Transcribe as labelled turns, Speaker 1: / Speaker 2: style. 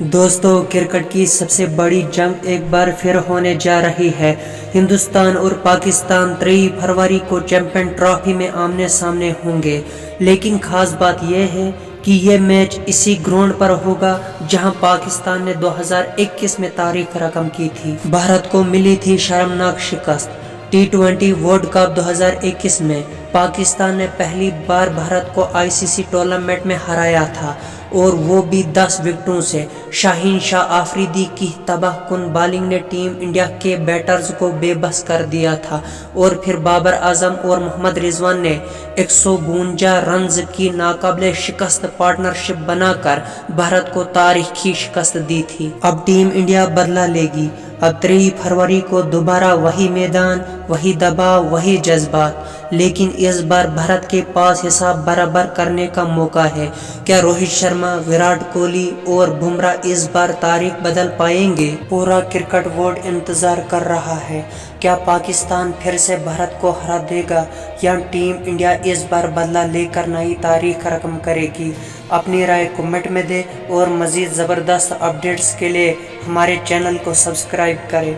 Speaker 1: دوستو کرکٹ کی سب سے بڑی جنگ ایک بار پھر ہونے جا رہی ہے۔ ہندوستان اور پاکستان 23 فروری کو چیمپئن ٹرافی میں آمنے سامنے ہوں گے، لیکن خاص بات یہ ہے کہ یہ میچ اسی گراؤنڈ پر ہوگا جہاں پاکستان نے 2021 میں تاریخ رقم کی تھی۔ بھارت کو ملی تھی شرمناک شکست۔ T20 ورلڈ کپ 2021 میں پاکستان نے پہلی بار بھارت کو ICC ٹورنامنٹ میں ہرایا تھا، اور وہ بھی 10 وکٹوں سے۔ شاہین شاہ آفریدی کی تباہ کن بالنگ نے ٹیم انڈیا کے بیٹرز کو بے بس کر دیا تھا، اور پھر بابر اعظم اور محمد رضوان نے 152 رنز کی ناقابل شکست پارٹنرشپ بنا کر بھارت کو تاریخی شکست دی تھی۔ اب ٹیم انڈیا بدلہ لے گی۔ اب 23 فروری کو دوبارہ وہی میدان، وہی دباؤ، وہی جذبات، لیکن اس بار بھارت کے پاس حساب برابر کرنے کا موقع ہے۔ کیا روہت شرما، وراٹ کوہلی اور بمراہ اس بار تاریخ بدل پائیں گے؟ پورا کرکٹ ورلڈ انتظار کر رہا ہے۔ کیا پاکستان پھر سے بھارت کو ہرا دے گا، یا ٹیم انڈیا اس بار بدلہ لے کر نئی تاریخ رقم کرے گی؟ اپنی رائے کمنٹ میں دیں، اور مزید زبردست اپڈیٹس کے لیے ہمارے چینل کو سبسکرائب کریں۔